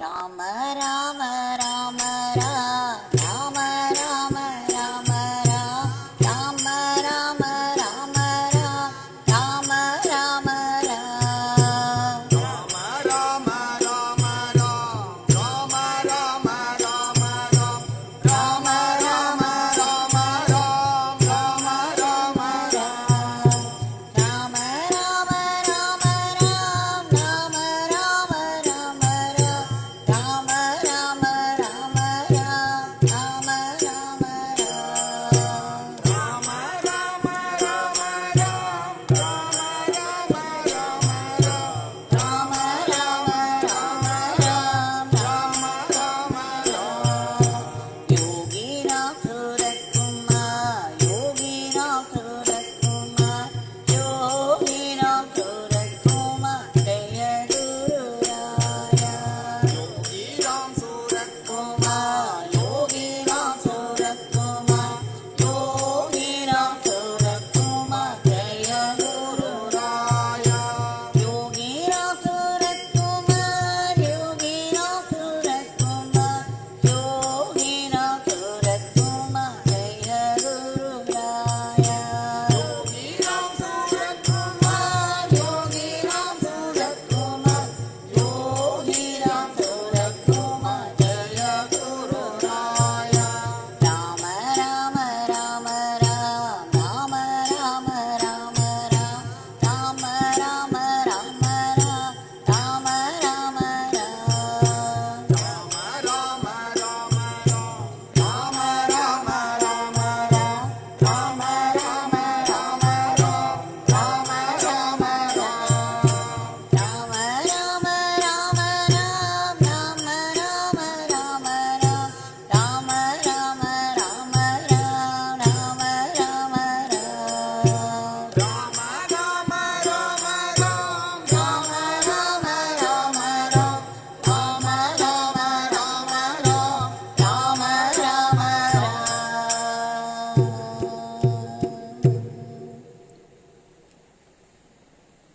Rama Rama Rama Rama Rama Rama Rama Rama Rama Rama Rama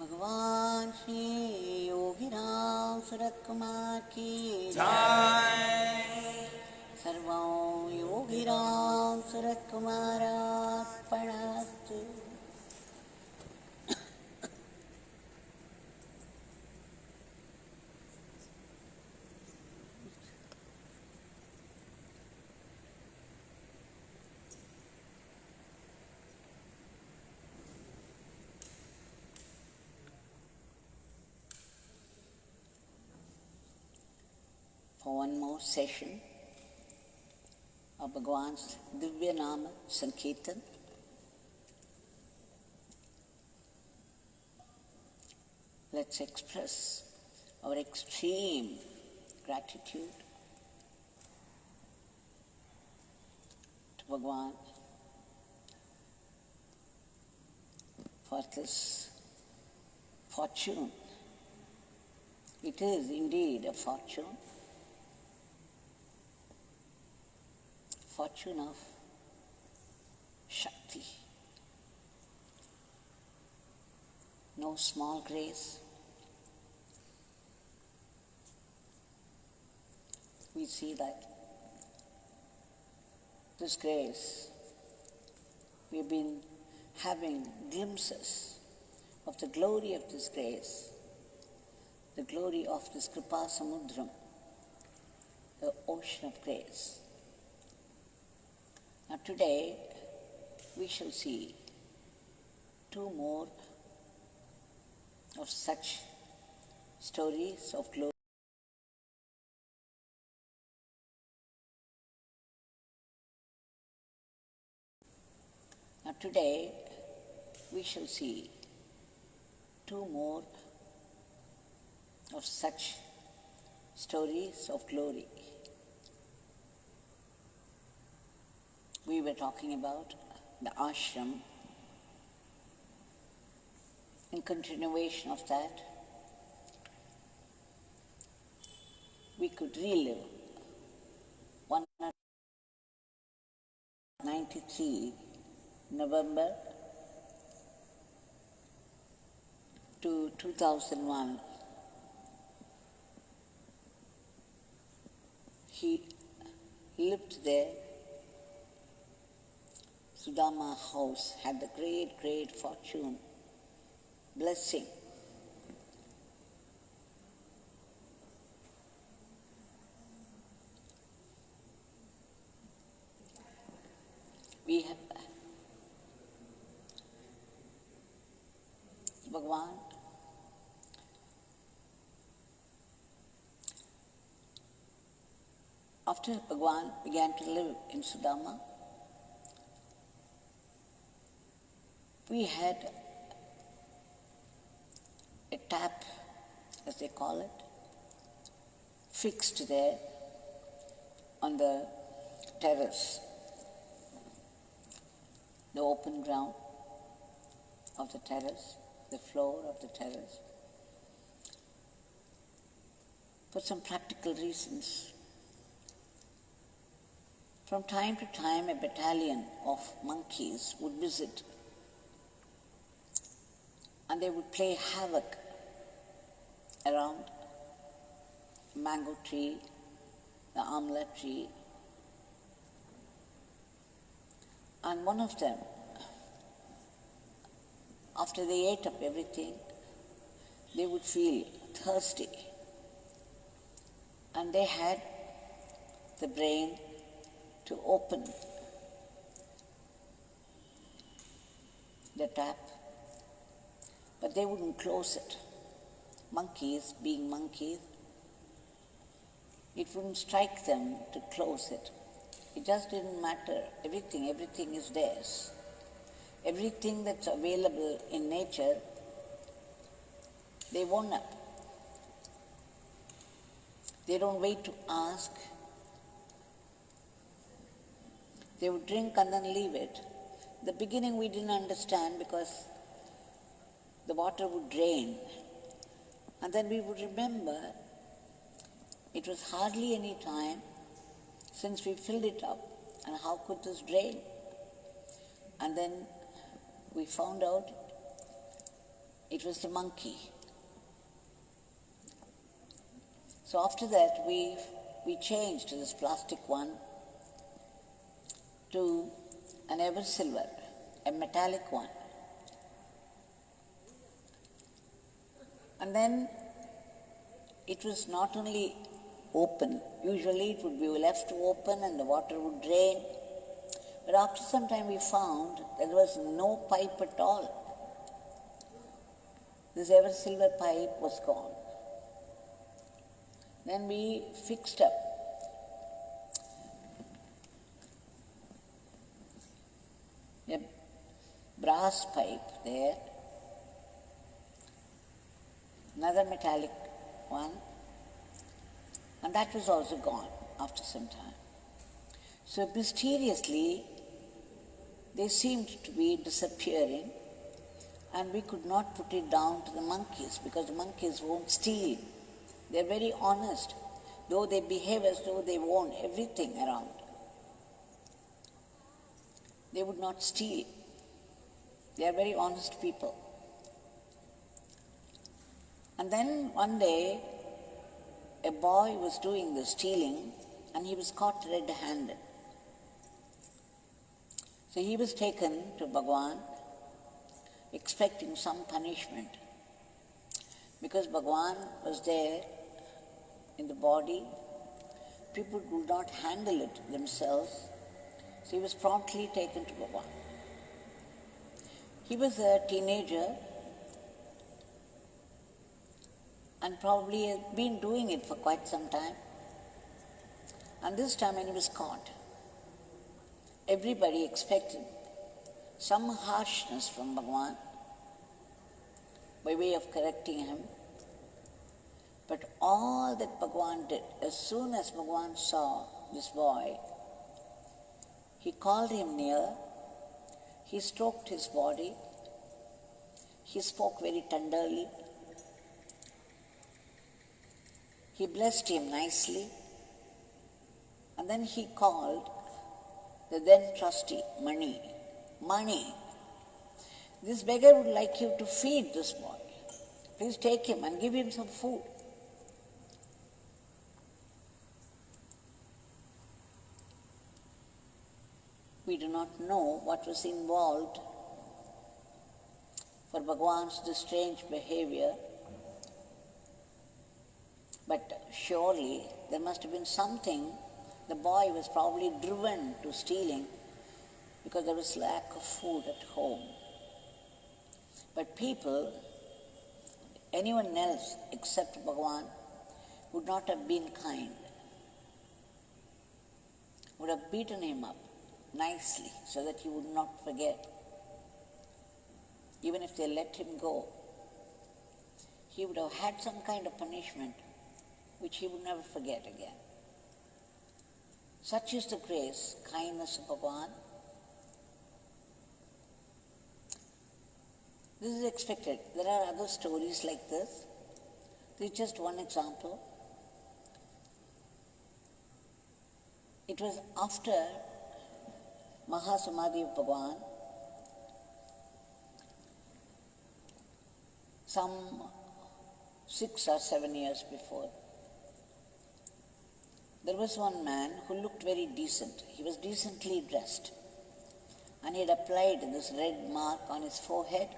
भगवान श्री योगीराम सूरत कुमार की जय। सर्वं योगीराम सूरत कुमारार्पणमस्तु। For one more session of Bhagwan's Divya Nama Sankirtan, let's express our extreme gratitude to Bhagwan for this fortune. It is indeed a fortune of Shakti. No small grace. We see that this grace, we've been having glimpses of the glory of this grace, the glory of this Kripa Samudram, the ocean of grace. Now today, we shall see two more of such stories of glory. Now today, we shall see two more of such stories of glory. We were talking about the ashram. In continuation of that, we could relive 193 November to 2001. He lived there. Sudama house had the great fortune, blessing. We have Bhagavan. After Bhagavan began to live in Sudama, we had a tap, as they call it, fixed there on the terrace, the open ground of the terrace, the floor of the terrace. For some practical reasons, from time to time a battalion of monkeys would visit and they would play havoc around the mango tree, the amla tree. And one of them, after they ate up everything, they would feel thirsty. And they had the brain to open the tap, but they wouldn't close it. Monkeys, being monkeys, it wouldn't strike them to close it. It just didn't matter. Everything is theirs. Everything that's available in nature, they own up. They don't wait to ask. They would drink and then leave it. The beginning we didn't understand because the water would drain. And then we would remember it was hardly any time since we filled it up, and how could this drain? And then we found out it was the monkey. So after that we changed this plastic one to an ever silver, a metallic one. And then it was not only open, usually it would be left open and the water would drain, but after some time we found that there was no pipe at all. This ever silver pipe was gone. Then we fixed up a brass pipe there, another metallic one, and that was also gone after some time. So mysteriously, they seemed to be disappearing, and we could not put it down to the monkeys because the monkeys won't steal. They're very honest, though they behave as though they own everything around. They would not steal. They are very honest people. And then one day, a boy was doing the stealing and he was caught red-handed. So he was taken to Bhagavan expecting some punishment. Because Bhagavan was there in the body, people could not handle it themselves, so he was promptly taken to Bhagavan. He was a teenager and probably had been doing it for quite some time. And this time when he was caught, everybody expected some harshness from Bhagavan by way of correcting him. But all that Bhagavan did, as soon as Bhagavan saw this boy, he called him near, he stroked his body, he spoke very tenderly, he blessed him nicely, and then he called the then trustee, Mani. Mani, this beggar would like you to feed this boy. Please take him and give him some food. We do not know what was involved for Bhagavan's this strange behavior, but surely there must have been something. The boy was probably driven to stealing because there was lack of food at home. But people, anyone else except Bhagavan, would not have been kind, would have beaten him up nicely so that he would not forget. Even if they let him go, he would have had some kind of punishment which he would never forget again. Such is the grace, kindness of Bhagavan. This is expected. There are other stories like this. This is just one example. It was after Mahasamadhi of Bhagavan, some 6 or 7 years before. There was one man who looked very decent. He was decently dressed. And he had applied this red mark on his forehead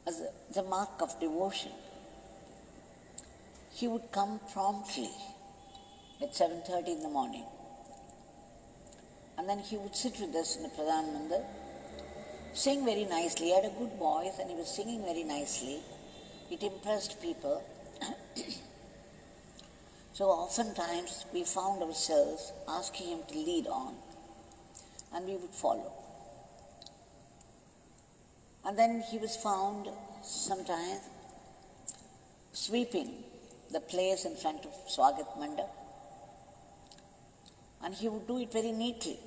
as the mark of devotion. He would come promptly at 7:30 in the morning. And then he would sit with us in the Pradhan Mandir, sing very nicely. He had a good voice and he was singing very nicely. It impressed people. So oftentimes we found ourselves asking him to lead on, and we would follow. And then he was found sometimes sweeping the place in front of Swagat Mandap, and he would do it very neatly.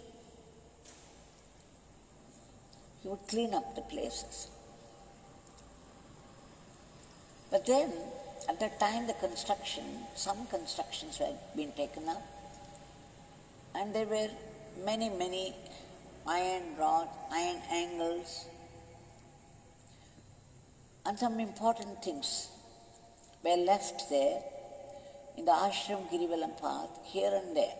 He would clean up the places. But then, at that time, some constructions had been taken up, and there were many iron rods, iron angles, and some important things were left there in the ashram Girivalam path, here and there.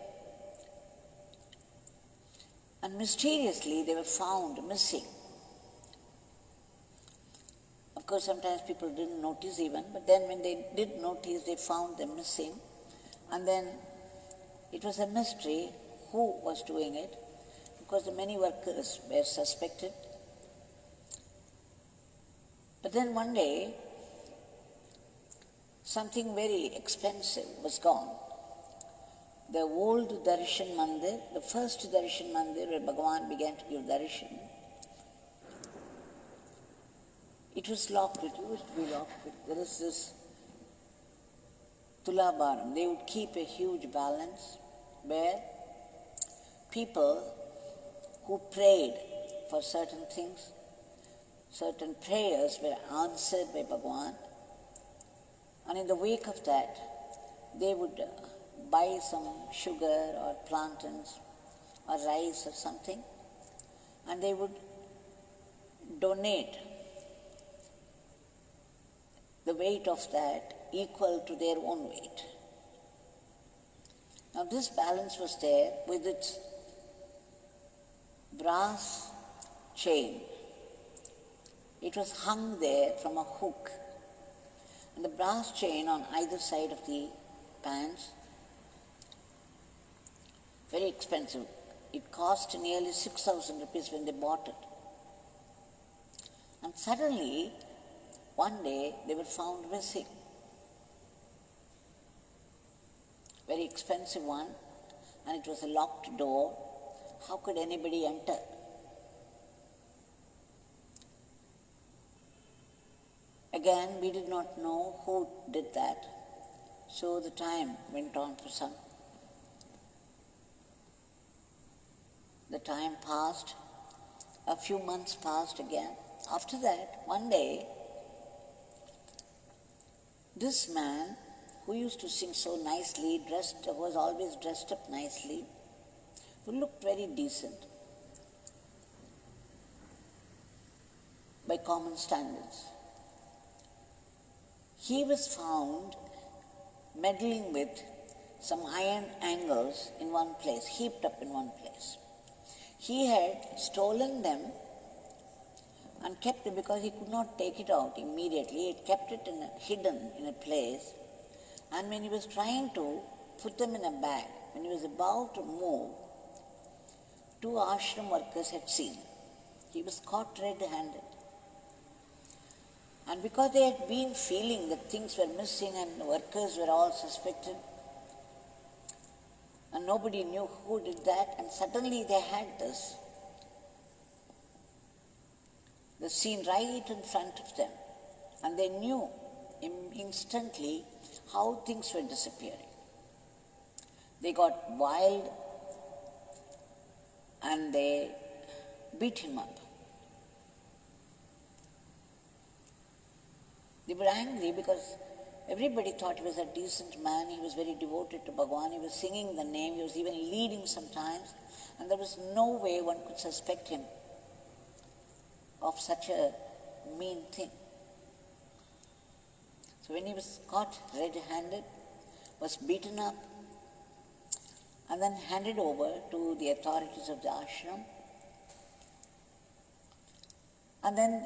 And mysteriously they were found missing. Of course, sometimes people didn't notice even, but then when they did notice, they found them missing. And then it was a mystery who was doing it, because the many workers were suspected. But then one day, something very expensive was gone. The old Darshan Mandir, the first Darshan Mandir where Bhagavan began to give darshan, it was locked. It used to be locked. There is this Tulabharam. They would keep a huge balance where people who prayed for certain things, certain prayers were answered by Bhagavan, and in the wake of that, they would buy some sugar or plantains or rice or something, and they would donate the weight of that equal to their own weight. Now this balance was there with its brass chain. It was hung there from a hook, and the brass chain on either side of the pans, very expensive. It cost nearly 6,000 rupees when they bought it. And suddenly, one day, they were found missing. Very expensive one, and it was a locked door. How could anybody enter? Again, we did not know who did that, so the time went on for some. The time passed, a few months passed again. After that, one day, this man, who used to sing so nicely, was always dressed up nicely, who looked very decent by common standards, he was found meddling with some iron angles in one place, heaped up in one place. He had stolen them and kept it because he could not take it out immediately. He kept it hidden in a place. And when he was trying to put them in a bag, when he was about to move, two ashram workers had seen him. He was caught red-handed. And because they had been feeling that things were missing and the workers were all suspected, and nobody knew who did that, and suddenly they had the scene right in front of them, and they knew instantly how things were disappearing. They got wild and they beat him up. They were angry because everybody thought he was a decent man. He was very devoted to Bhagavan. He was singing the name. He was even leading sometimes. And there was no way one could suspect him of such a mean thing. So when he was caught red-handed, was beaten up, and then handed over to the authorities of the ashram, and then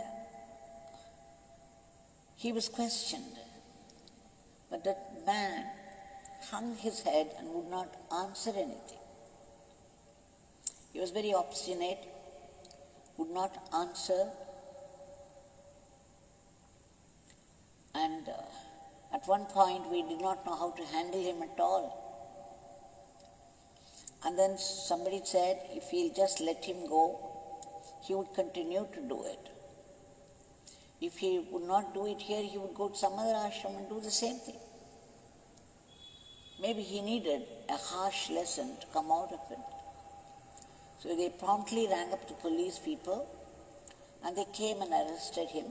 he was questioned. But that man hung his head and would not answer anything. He was very obstinate, would not answer, and at one point we did not know how to handle him at all. And then somebody said if he'll just let him go, he would continue to do it. If he would not do it here, he would go to some other ashram and do the same thing. Maybe he needed a harsh lesson to come out of it. So they promptly rang up the police people, and they came and arrested him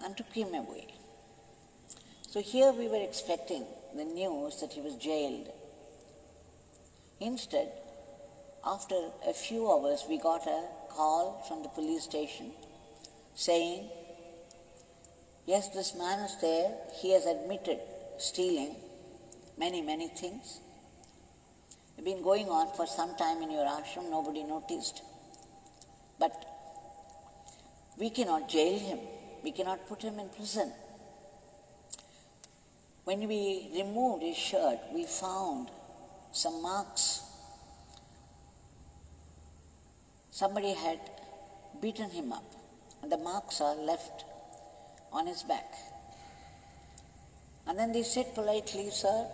and took him away. So here we were expecting the news that he was jailed. Instead, after a few hours, we got a call from the police station saying, yes, this man is there. He has admitted stealing many things. It's been going on for some time in your ashram. Nobody noticed. But we cannot jail him. We cannot put him in prison. When we removed his shirt, we found some marks. Somebody had beaten him up, and the marks are left on his back. And then they said politely, sir,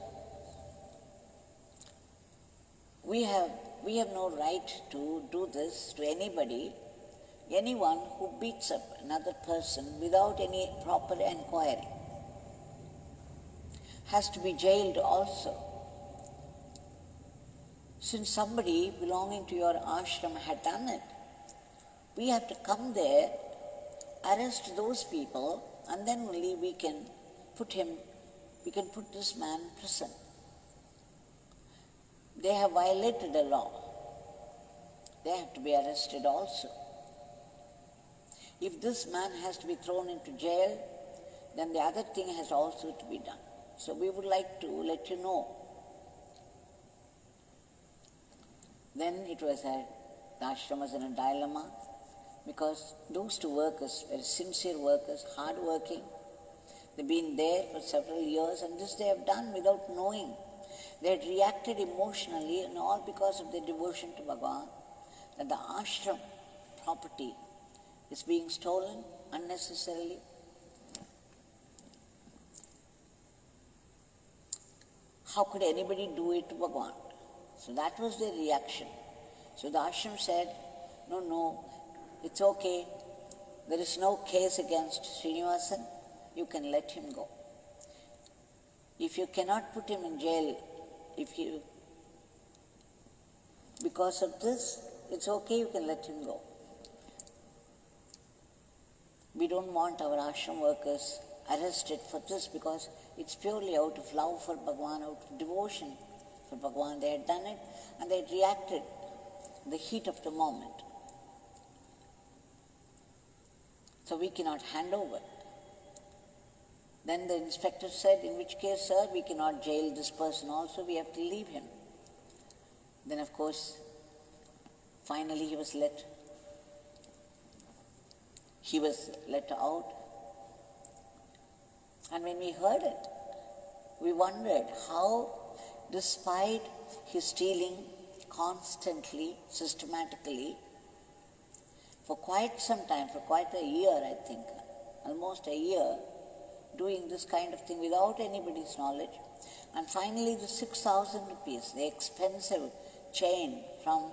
we have no right to do this to anybody. Anyone who beats up another person without any proper enquiry has to be jailed also. Since somebody belonging to your ashram had done it, we have to come there, arrest those people, and then only we can put this man in prison. They have violated the law. They have to be arrested also. If this man has to be thrown into jail, then the other thing has also to be done. So we would like to let you know. Then the ashram was in a dilemma, because those two workers were sincere workers, hard-working. They've been there for several years, and this they have done without knowing. They had reacted emotionally, and all because of their devotion to Bhagavan, that the ashram property is being stolen unnecessarily. How could anybody do it to Bhagavan? So that was their reaction. So the ashram said, no, it's okay. There is no case against Srinivasan. You can let him go. If you cannot put him in jail, because of this, it's okay, you can let him go. We don't want our ashram workers arrested for this, because it's purely out of love for Bhagavan, out of devotion for Bhagavan. They had done it, and they had reacted in the heat of the moment. So we cannot hand over. Then the inspector said, in which case, sir, we cannot jail this person also, we have to leave him. Then, of course, finally he was let out. And when we heard it, we wondered how, despite his stealing constantly, systematically, for quite some time, for quite a year, I think, almost a year, doing this kind of thing without anybody's knowledge, and finally the 6,000 rupees, the expensive chain from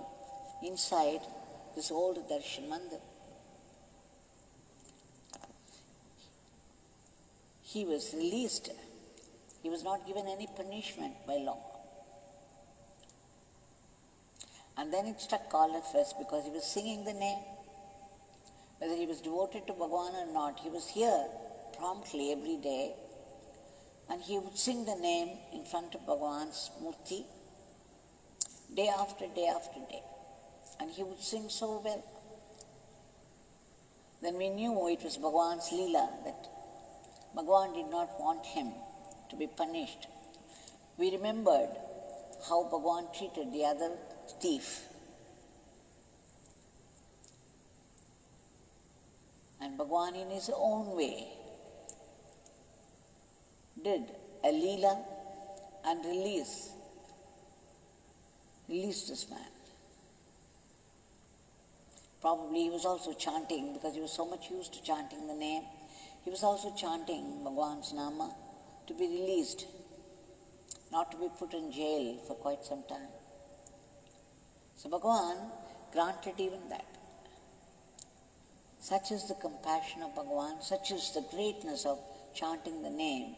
inside this old Darshan Mandir, he was released. He was not given any punishment by law. And then it struck all of us because he was singing the name. Whether he was devoted to Bhagavan or not, he was here promptly every day, and he would sing the name in front of Bhagavan's murti day after day after day. And he would sing so well. Then we knew it was Bhagavan's Leela, that Bhagavan did not want him to be punished. We remembered how Bhagavan treated the other thief. And Bhagavan in his own way did a Leela and released this man. Probably he was also chanting, because he was so much used to chanting the name. He was also chanting Bhagavan's Nama to be released, not to be put in jail for quite some time. So Bhagavan granted even that. Such is the compassion of Bhagavan, such is the greatness of chanting the name.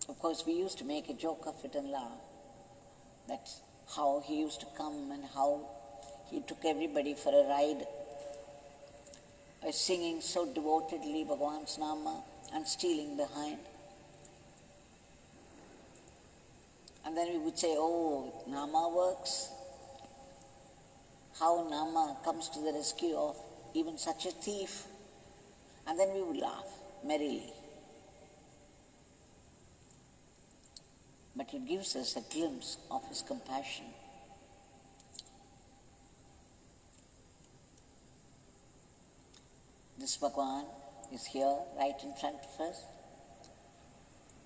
Of course, we used to make a joke of it and laugh. That's how he used to come and how he took everybody for a ride, singing so devotedly Bhagavan's Nama and stealing behind. And then we would say, oh, Nama works. How Nama comes to the rescue of even such a thief. And then we would laugh merrily. But it gives us a glimpse of his compassion. This Bhagavan is here, right in front of us.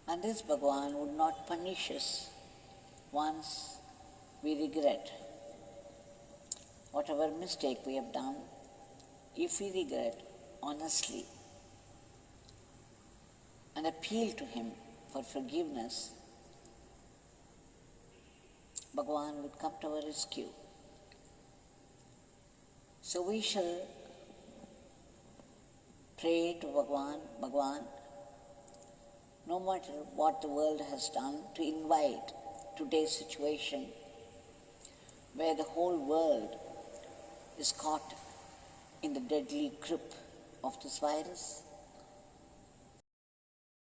And this Bhagavan would not punish us once we regret whatever mistake we have done. If we regret honestly and appeal to him for forgiveness, Bhagavan would come to our rescue. So we shall pray to Bhagavan, no matter what the world has done, to invite today's situation where the whole world is caught in the deadly grip of this virus.